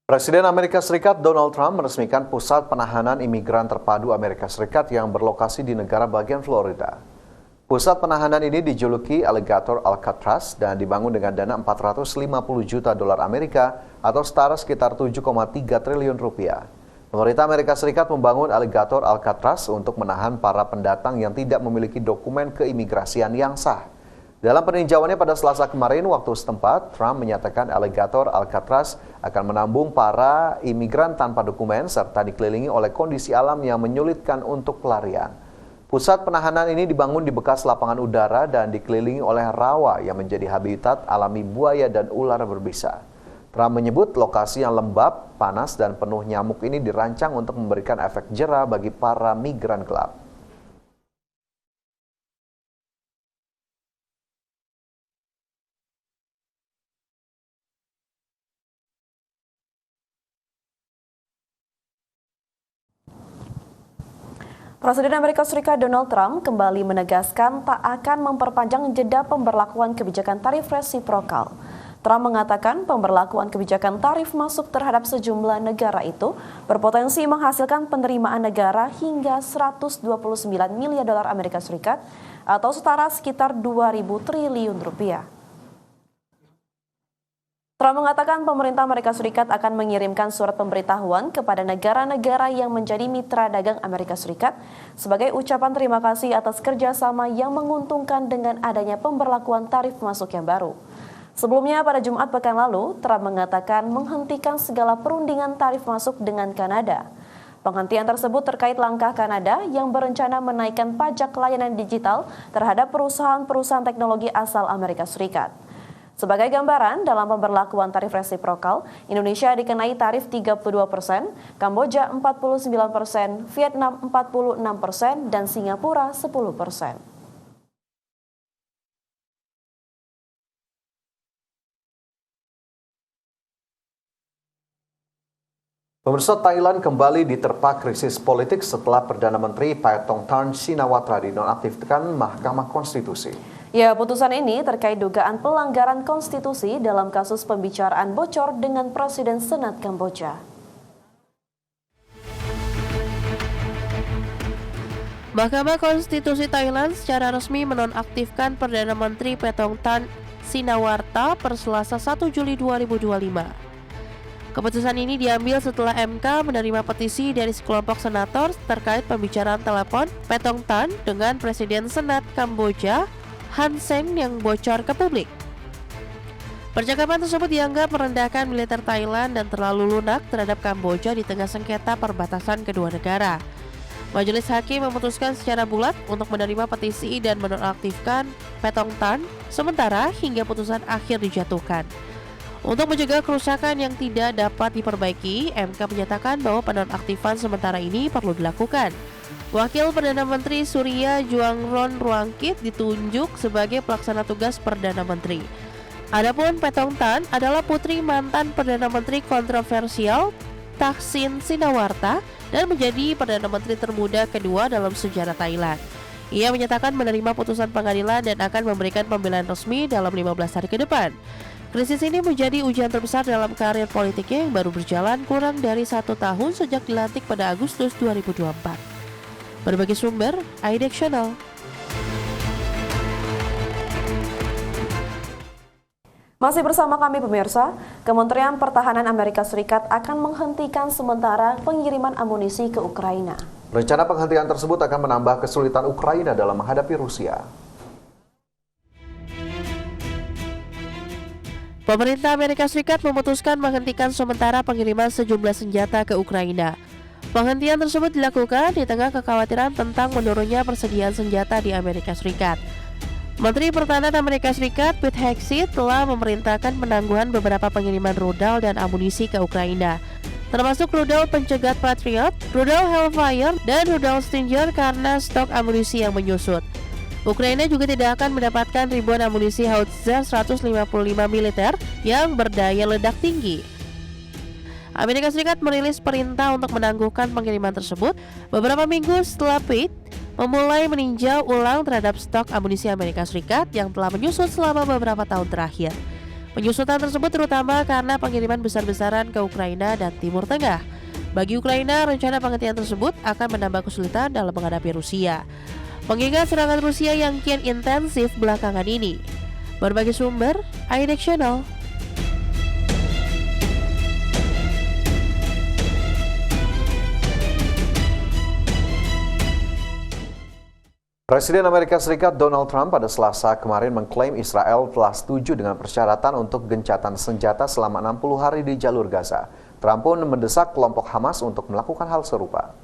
Presiden Amerika Serikat Donald Trump meresmikan pusat penahanan imigran terpadu Amerika Serikat yang berlokasi di negara bagian Florida. Pusat penahanan ini dijuluki Alligator Alcatraz dan dibangun dengan dana 450 juta dolar Amerika atau setara sekitar 7,3 triliun rupiah. Pemerintah Amerika Serikat membangun Alligator Alcatraz untuk menahan para pendatang yang tidak memiliki dokumen keimigrasian yang sah. Dalam peninjauannya pada Selasa kemarin waktu setempat, Trump menyatakan Alligator Alcatraz akan menampung para imigran tanpa dokumen serta dikelilingi oleh kondisi alam yang menyulitkan untuk pelarian. Pusat penahanan ini dibangun di bekas lapangan udara dan dikelilingi oleh rawa yang menjadi habitat alami buaya dan ular berbisa. Trump menyebut lokasi yang lembab, panas, dan penuh nyamuk ini dirancang untuk memberikan efek jera bagi para migran gelap. Presiden Amerika Serikat Donald Trump kembali menegaskan tak akan memperpanjang jeda pemberlakuan kebijakan tarif resiprokal. Trump mengatakan pemberlakuan kebijakan tarif masuk terhadap sejumlah negara itu berpotensi menghasilkan penerimaan negara hingga 129 miliar dolar Amerika Serikat atau setara sekitar 2.000 triliun rupiah. Trump mengatakan pemerintah Amerika Serikat akan mengirimkan surat pemberitahuan kepada negara-negara yang menjadi mitra dagang Amerika Serikat sebagai ucapan terima kasih atas kerjasama yang menguntungkan dengan adanya pemberlakuan tarif masuk yang baru. Sebelumnya pada Jumat pekan lalu, Trump mengatakan menghentikan segala perundingan tarif masuk dengan Kanada. Penghentian tersebut terkait langkah Kanada yang berencana menaikkan pajak layanan digital terhadap perusahaan-perusahaan teknologi asal Amerika Serikat. Sebagai gambaran, dalam pemberlakuan tarif resiprokal, Indonesia dikenai tarif 32%, Kamboja 49%, Vietnam 46%, dan Singapura 10%. Pemirsa, Thailand kembali diterpa krisis politik setelah Perdana Menteri Paetongtarn Shinawatra dinonaktifkan Mahkamah Konstitusi. Ya, putusan ini terkait dugaan pelanggaran konstitusi dalam kasus pembicaraan bocor dengan Presiden Senat Kamboja. Mahkamah Konstitusi Thailand secara resmi menonaktifkan Perdana Menteri Paetongtarn Shinawatra per Selasa 1 Juli 2025. Keputusan ini diambil setelah MK menerima petisi dari sekelompok senator terkait pembicaraan telepon Paetongtarn dengan Presiden Senat Kamboja Han Sen yang bocor ke publik. Percakapan tersebut dianggap merendahkan militer Thailand dan terlalu lunak terhadap Kamboja di tengah sengketa perbatasan kedua negara. Majelis Hakim memutuskan secara bulat untuk menerima petisi dan menonaktifkan Paetongtarn sementara hingga putusan akhir dijatuhkan. Untuk mencegah kerusakan yang tidak dapat diperbaiki, MK menyatakan bahwa penonaktifan sementara ini perlu dilakukan. Wakil Perdana Menteri Surya Juangron Ruangkit ditunjuk sebagai pelaksana tugas Perdana Menteri. Adapun Paetongtarn adalah putri mantan Perdana Menteri kontroversial Thaksin Shinawatra dan menjadi Perdana Menteri termuda kedua dalam sejarah Thailand. Ia menyatakan menerima putusan pengadilan dan akan memberikan pembelaan resmi dalam 15 hari ke depan. Krisis ini menjadi ujian terbesar dalam karir politiknya yang baru berjalan kurang dari 1 tahun sejak dilantik pada Agustus 2024. Berbagai sumber, IDEX Channel. Masih bersama kami pemirsa, Kementerian Pertahanan Amerika Serikat akan menghentikan sementara pengiriman amunisi ke Ukraina. Rencana penghentian tersebut akan menambah kesulitan Ukraina dalam menghadapi Rusia. Pemerintah Amerika Serikat memutuskan menghentikan sementara pengiriman sejumlah senjata ke Ukraina. Penghentian tersebut dilakukan di tengah kekhawatiran tentang menurunnya persediaan senjata di Amerika Serikat. Menteri Pertahanan Amerika Serikat Pete Hegseth telah memerintahkan penangguhan beberapa pengiriman rudal dan amunisi ke Ukraina, termasuk rudal pencegat Patriot, rudal Hellfire, dan rudal Stinger karena stok amunisi yang menyusut. Ukraina juga tidak akan mendapatkan ribuan amunisi Howitzer 155 militer yang berdaya ledak tinggi. Amerika Serikat merilis perintah untuk menangguhkan pengiriman tersebut beberapa minggu setelah Pete memulai meninjau ulang terhadap stok amunisi Amerika Serikat yang telah menyusut selama beberapa tahun terakhir. Penyusutan tersebut terutama karena pengiriman besar-besaran ke Ukraina dan Timur Tengah. Bagi Ukraina, rencana penghentian tersebut akan menambah kesulitan dalam menghadapi Rusia, mengingat serangan Rusia yang kian intensif belakangan ini. Berbagai sumber, IDX Channel. Presiden Amerika Serikat Donald Trump pada Selasa kemarin mengklaim Israel telah setuju dengan persyaratan untuk gencatan senjata selama 60 hari di jalur Gaza. Trump pun mendesak kelompok Hamas untuk melakukan hal serupa.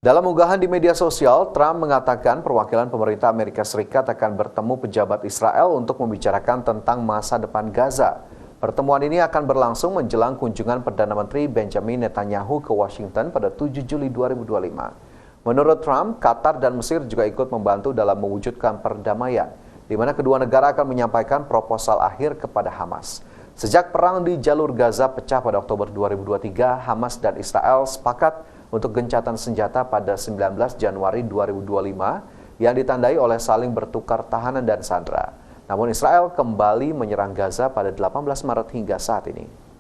Dalam unggahan di media sosial, Trump mengatakan perwakilan pemerintah Amerika Serikat akan bertemu pejabat Israel untuk membicarakan tentang masa depan Gaza. Pertemuan ini akan berlangsung menjelang kunjungan Perdana Menteri Benjamin Netanyahu ke Washington pada 7 Juli 2025. Menurut Trump, Qatar dan Mesir juga ikut membantu dalam mewujudkan perdamaian, di mana kedua negara akan menyampaikan proposal akhir kepada Hamas. Sejak perang di jalur Gaza pecah pada Oktober 2023, Hamas dan Israel sepakat untuk gencatan senjata pada 19 Januari 2025 yang ditandai oleh saling bertukar tahanan dan sandera. Namun Israel kembali menyerang Gaza pada 18 Maret hingga saat ini.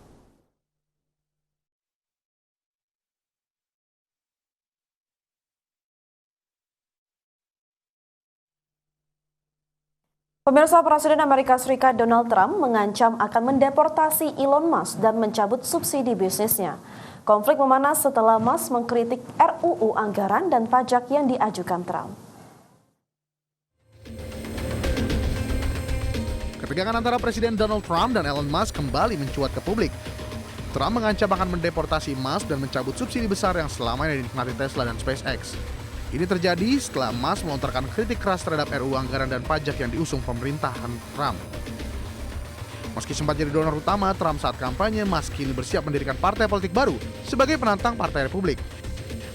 Pemirsa, Presiden Amerika Serikat Donald Trump mengancam akan mendeportasi Elon Musk dan mencabut subsidi bisnisnya. Konflik memanas setelah Musk mengkritik RUU anggaran dan pajak yang diajukan Trump. Ketegangan antara Presiden Donald Trump dan Elon Musk kembali mencuat ke publik. Trump mengancam akan mendeportasi Musk dan mencabut subsidi besar yang selama ini dinikmati Tesla dan SpaceX. Ini terjadi setelah Musk melontarkan kritik keras terhadap RUU anggaran dan pajak yang diusung pemerintahan Trump. Meski sempat jadi donor utama Trump saat kampanye, Musk kini bersiap mendirikan partai politik baru sebagai penantang Partai Republik.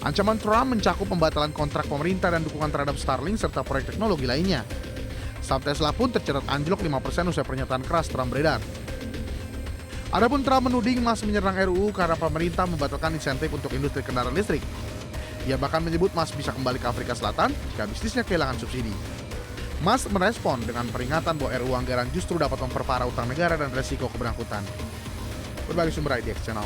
Ancaman Trump mencakup pembatalan kontrak pemerintah dan dukungan terhadap Starlink serta proyek teknologi lainnya. Saham Tesla pun tercatat anjlok 5% usai pernyataan keras Trump beredar. Adapun Trump menuding Musk menyerang RUU karena pemerintah membatalkan insentif untuk industri kendaraan listrik. Ia bahkan menyebut Musk bisa kembali ke Afrika Selatan jika bisnisnya kehilangan subsidi. Musk merespon dengan peringatan bahwa RUU anggaran justru dapat memperparah utang negara dan resiko keberangkutan. Berbagai sumber IDX Channel.